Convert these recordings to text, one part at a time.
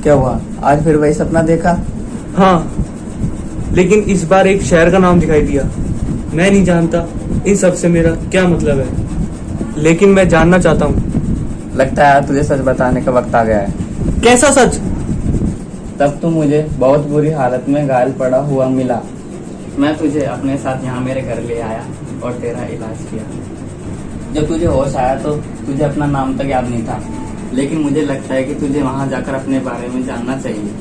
क्या हुआ, आज फिर वही सपना देखा? हाँ, लेकिन इस बार एक शहर का नाम दिखाई दिया। मैं नहीं जानता इन सब से मेरा क्या मतलब है, लेकिन मैं जानना चाहता हूँ। लगता है तुझे सच बताने का वक्त आ गया है। कैसा सच? तब तू मुझे बहुत बुरी हालत में घायल पड़ा हुआ मिला। मैं तुझे अपने साथ यहाँ मेरे घर ले आया और तेरा इलाज किया। जब तुझे होश आया तो तुझे अपना नाम तक याद नहीं था, लेकिन मुझे लगता है कि तुझे वहाँ जाकर अपने बारे में जानना चाहिए।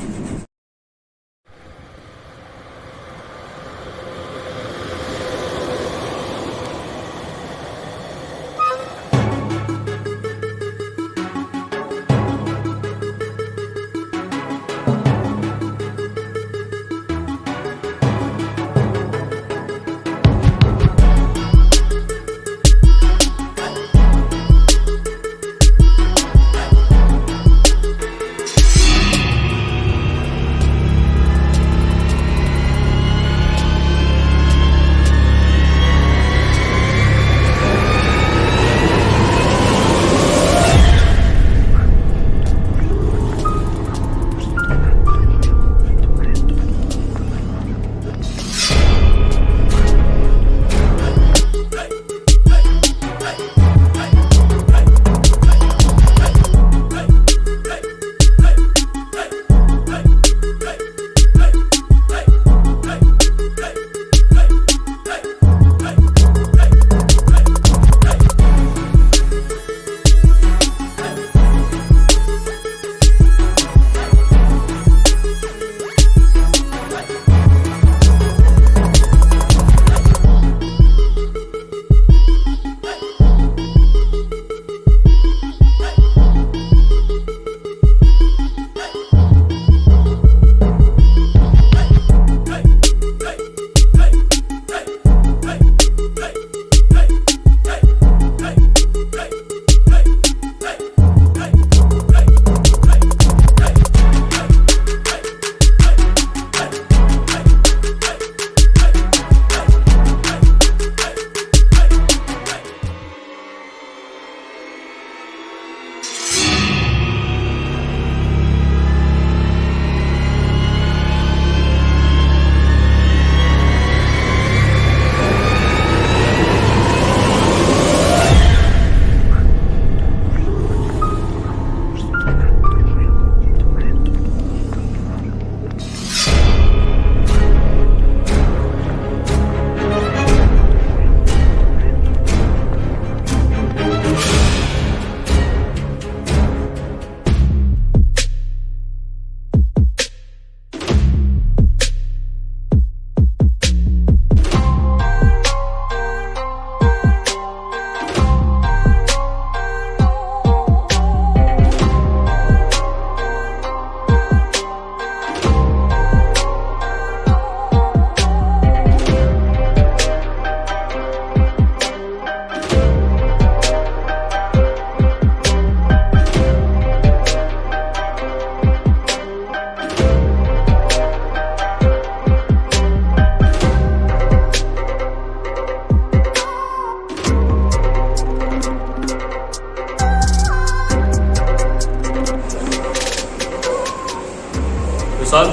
विशाल,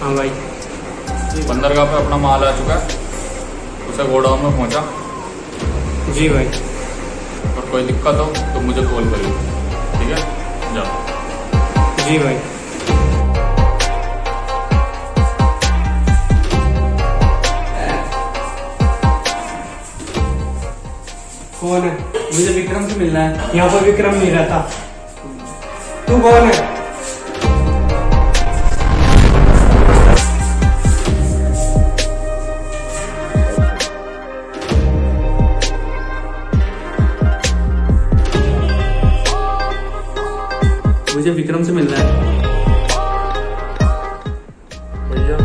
हाँ भाई। बंदरगाह पे अपना माल आ चुका है, उसे गोडाउन में पहुंचा। जी भाई। और कोई दिक्कत हो तो मुझे कॉल करिए, ठीक है? जाओ। जी भाई। कौन है? मुझे विक्रम से मिलना है। यहाँ पर विक्रम नहीं रहता। तू कौन है? मुझे विक्रम से मिलना है। भैया,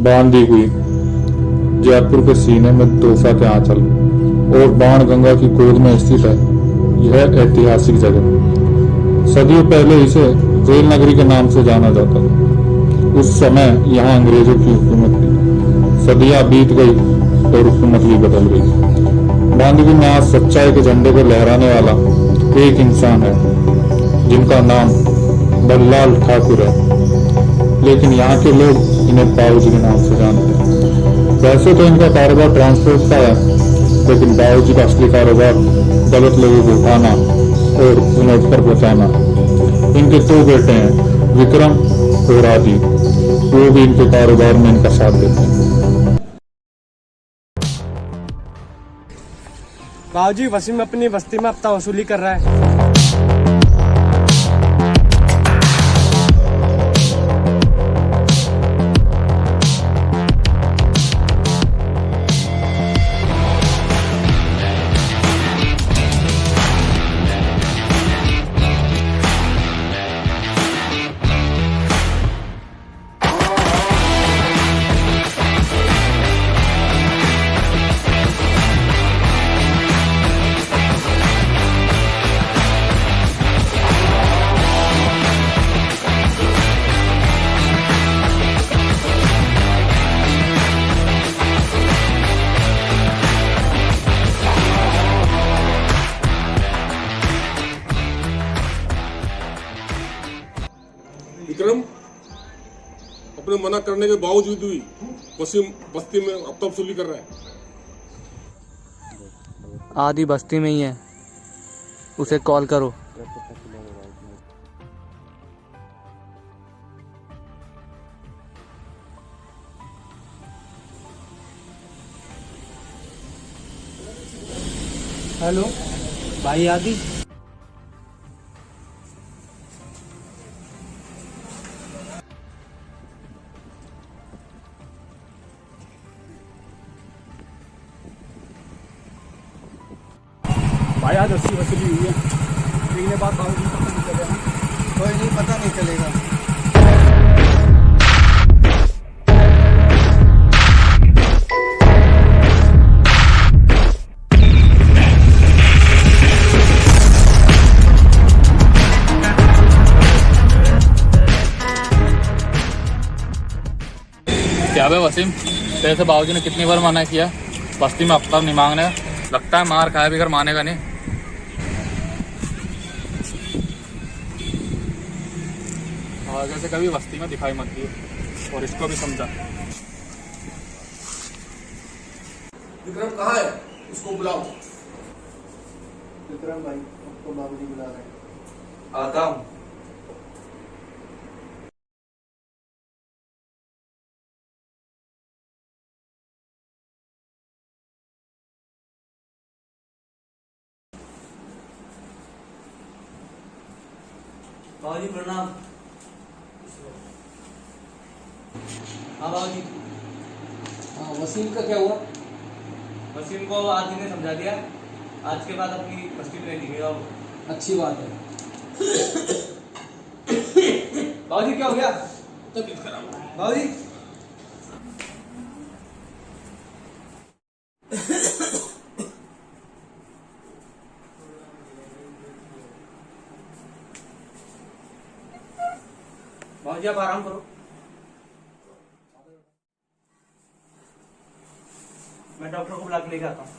बांधी हुई जयपुर के सीने में तोहफा के आंचल और बाण गंगा की गोद में स्थित है यह ऐतिहासिक जगह। सदियों पहले इसे रेल नगरी के नाम से जाना जाता था। उस समय यहाँ अंग्रेजों की हुकूमत थी। सदियां बीत गई और हुकूमत भी बदल गई। बांदीकुई में आज सच्चाई के झंडे को लहराने वाला एक इंसान है जिनका नाम बल्लाल ठाकुर है, लेकिन यहाँ के लोग इन्हें बाबूजी के नाम से जानते हैं। वैसे तो इनका कारोबार ट्रांसपोर्ट का है, लेकिन बाबूजी का असली कारोबार गलत लोगों को उठाना और उन्हें ऊपर पहुंचाना। इनके दो बेटे हैं, विक्रम और आदि, वो भी इनके कारोबार में इनका साथ देते हैं। बाबूजी, वसीम अपनी बस्ती में हफ्ता वसूली कर रहा है। विक्रम, अपने मना करने के बावजूद भी वसीम बस्ती में हफ्ता वसूली कर रहा है। आदि बस्ती में ही है, उसे कॉल करो। हेलो भाई आदि। भाई आज 80 वसूली हुई है, लेकिन ये बात बाबूजी को पता नहीं चलेगा। कोई नहीं, पता नहीं चलेगा। क्या बे वसीम, तेरे से बाबूजी ने कितनी बार मना किया बस्ती में हफ्ता नहीं मांगने? लगता है मार खाया भी घर मानेगा नहीं। आगे से कभी बस्ती में दिखाई मत दियो और इसको भी समझा। विक्रम कहाँ है? उसको बुलाओ। विक्रम भाई, आपको बाबूजी बुला रहे हैं। आता हूँ। बाबूजी प्रणाम। हाँ बाबूजी। हाँ, वसीम का क्या हुआ? वसीम को आदि ने समझा दिया, आज के बाद अपनी बस्ती में नहीं दिखेगा वो। अच्छी बात है। बाबूजी क्या हो गया? तबीयत खराब है। बाबूजी बाबूजी आप आराम करो, मैं डॉक्टर को बुला के लेके आता हूँ।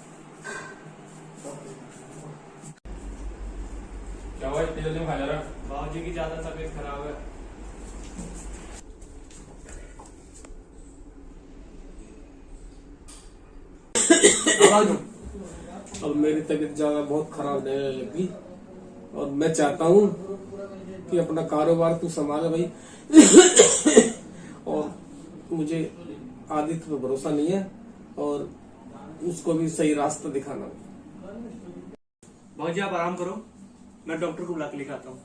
क्या हुआ इतनी जल्दी में खा जा रहा? बाबूजी की ज्यादा तबीयत खराब है। अब मेरी तबीयत ज्यादा बहुत खराब रहने लगी और मैं चाहता हूँ कि अपना कारोबार तू संभाले भाई। और मुझे आदित्य पे भरोसा नहीं है और उसको भी सही रास्ता दिखाना। बाबूजी आप आराम करो, मैं डॉक्टर को बुला के लेके आता हूँ।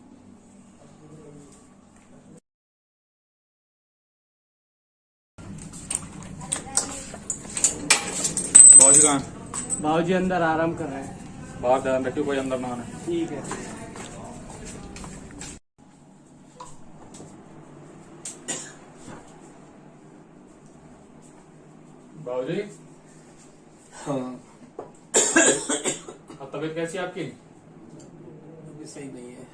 बाबूजी कहाँ? बाबूजी अंदर आराम कर रहे हैं। बाहर ध्यान रखियो कोई अंदर ना आने। ठीक है। बाबूजी हाँ, अब तबीयत कैसी है आपकी? अभी सही नहीं है।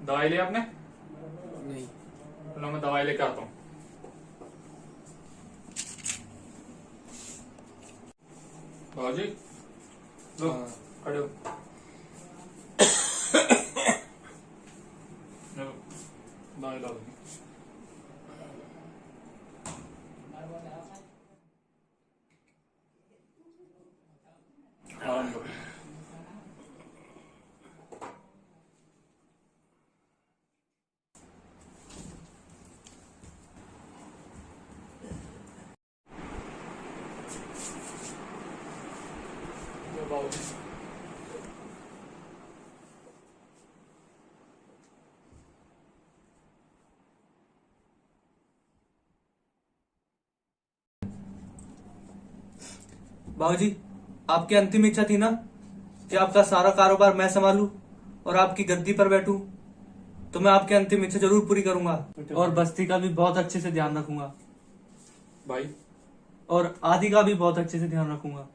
दवाई ली आपने? नहीं, लो मैं दवाई लेके आता हूँ। बाबूजी लो खड़े हो लो, दाएं लाओ। आराम करो। लो बाबूजी। बाबूजी, आपकी अंतिम इच्छा थी ना कि आपका सारा कारोबार मैं संभालूं और आपकी गद्दी पर बैठूं, तो मैं आपकी अंतिम इच्छा जरूर पूरी करूंगा और बस्ती का भी बहुत अच्छे से ध्यान रखूंगा भाई और आदि का भी बहुत अच्छे से ध्यान रखूंगा।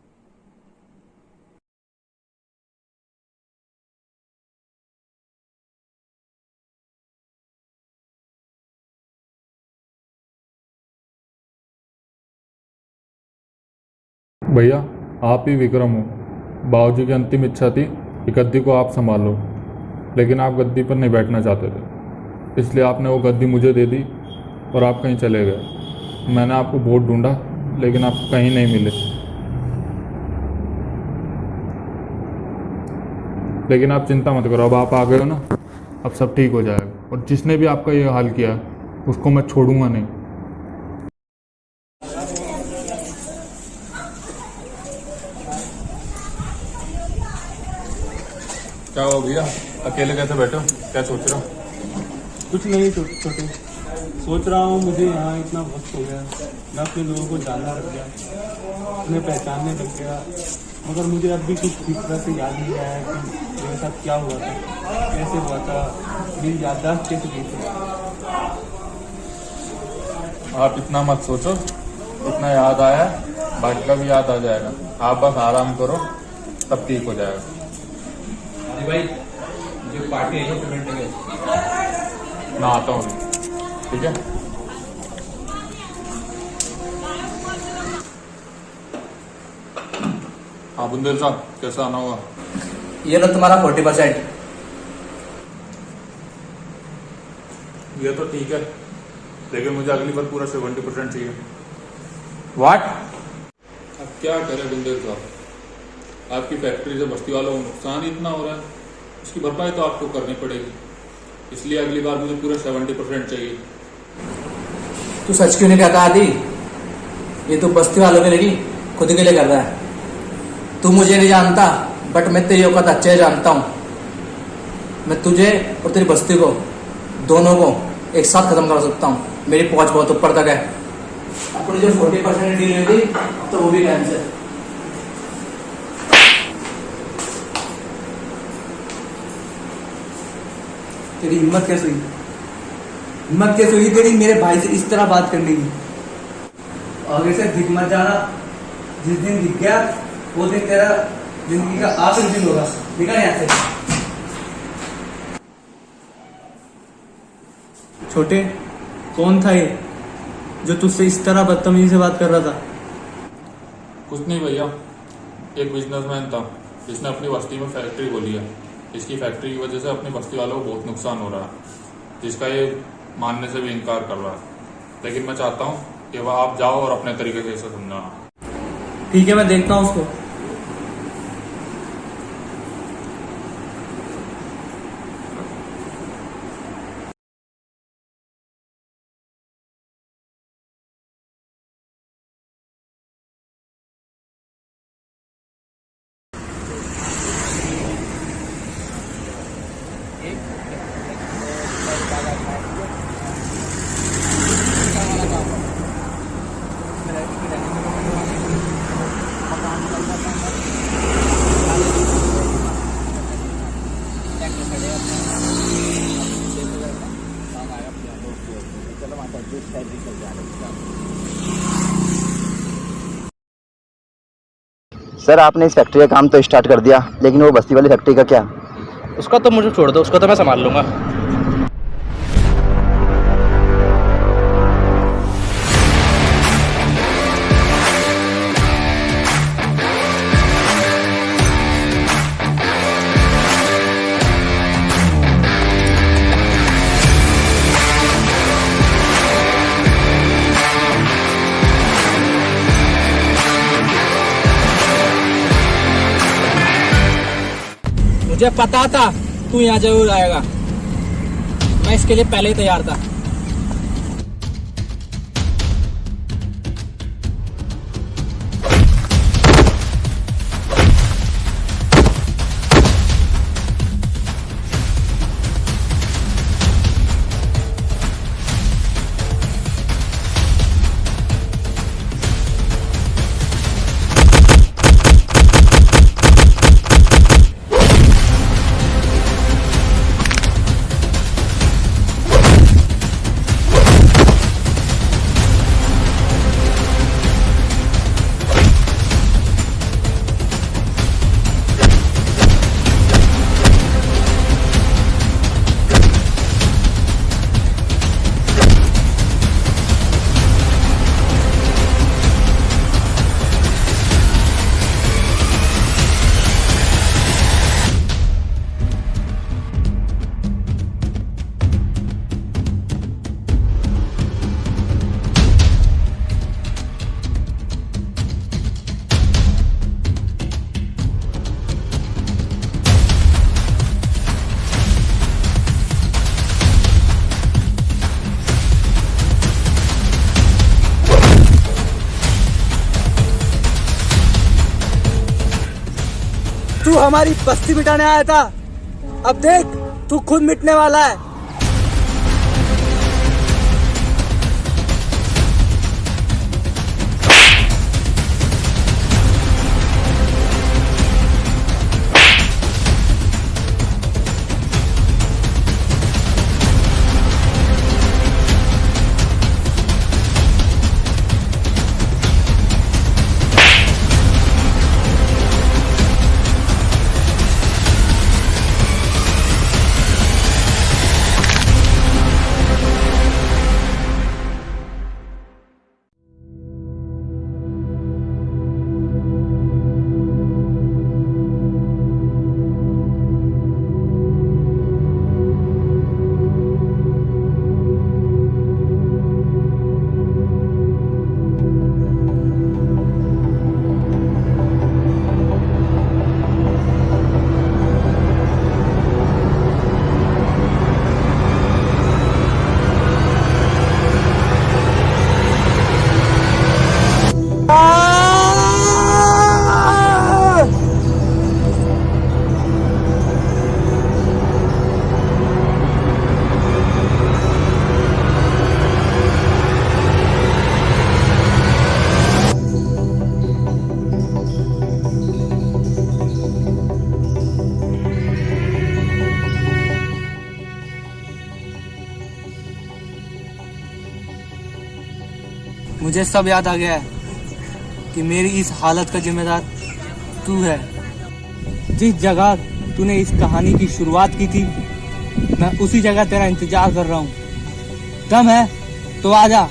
भैया आप ही विक्रम हो। बाबूजी की अंतिम इच्छा थी कि गद्दी को आप संभाल लो, लेकिन आप गद्दी पर नहीं बैठना चाहते थे, इसलिए आपने वो गद्दी मुझे दे दी और आप कहीं चले गए। मैंने आपको बहुत ढूंढा लेकिन आप कहीं नहीं मिले, लेकिन आप चिंता मत करो, अब आप आ गए हो ना, अब सब ठीक हो जाएगा। और जिसने भी आपका ये हाल किया उसको मैं छोड़ूंगा नहीं। क्या हुआ भैया, अकेले कैसे बैठे हो, क्या सोच रहे हो? कुछ नहीं छोटे, सोच रहा हूँ मुझे यहाँ इतना वक्त हो गया, मैं अपने लोगों को जानना लग गया, उन्हें पहचानने लग गया, मगर मुझे अब भी कुछ ठीक तरह से याद नहीं आया कि मेरे साथ क्या हुआ था, कैसे हुआ था, मेरी याददाश्त कैसे गई थी। आप इतना मत सोचो, इतना याद आया बाकी का भी याद आ जाएगा। आप बस आराम करो, सब ठीक हो जाएगा। भाई जो पार्टी है ये पेमेंट है। मैं आता हूँ, ठीक है? हाँ बुंदेल साहब, कैसा आना होगा? ये लो तुम्हारा 40%। ये तो ठीक है, लेकिन मुझे अगली बार पूरा 70% चाहिए। व्हाट? अब क्या करें बुंदेल साहब, आपकी फैक्ट्री से बस्ती वालों को नुकसान ही इतना हो रहा है, उसकी भरपाई तो आपको करनी पड़ेगी, इसलिए अगली बार मुझे पूरा 70% चाहिए। तू सच क्यों नहीं कहता आदि? ये तो बस्ती वालों के लिए खुद के लिए कर रहा है। तू मुझे नहीं जानता, बट मैं तेरी औकात अच्छे से जानता हूँ। मैं तुझे और तेरी बस्ती को दोनों को एक साथ खत्म कर सकता हूँ। मेरी पहुंच बहुत ऊपर तक है। अपनी जो 40% डील हुई थी तो वो भी कैंसिल। तेरी हिम्मत कैसे हुई? हिम्मत कैसे हुई तेरी मेरे भाई से इस तरह बात करने की? आगे से दिख मत जाना, जिस दिन दिख गया वो दिन तेरा जिंदगी का आखिरी दिन होगा। निकल यहाँ से। छोटे, कौन था ये जो तुझसे इस तरह बदतमीजी से बात कर रहा था? कुछ नहीं भैया, एक बिजनेसमैन था जिसने अपनी बस्ती में फैक्ट्री खोली है। इसकी फैक्ट्री की वजह से अपनी बस्ती वालों को बहुत नुकसान हो रहा है, जिसका ये मानने से भी इनकार कर रहा है। लेकिन मैं चाहता हूँ कि वह आप जाओ और अपने तरीके से इसे समझाना। ठीक है, मैं देखता हूँ उसको। सर आपने इस फैक्ट्री का काम तो स्टार्ट कर दिया, लेकिन वो बस्ती वाली फैक्ट्री का क्या? उसका तो मुझे छोड़ दो, उसको तो मैं संभाल लूंगा। मुझे पता था तू यहाँ जरूर आएगा, मैं इसके लिए पहले ही तैयार था। तू हमारी बस्ती मिटाने आया था, अब देख तू खुद मिटने वाला है। मुझे सब याद आ गया है कि मेरी इस हालत का जिम्मेदार तू है। जिस जगह तूने इस कहानी की शुरुआत की थी, मैं उसी जगह तेरा इंतजार कर रहा हूँ। दम है तो आजा।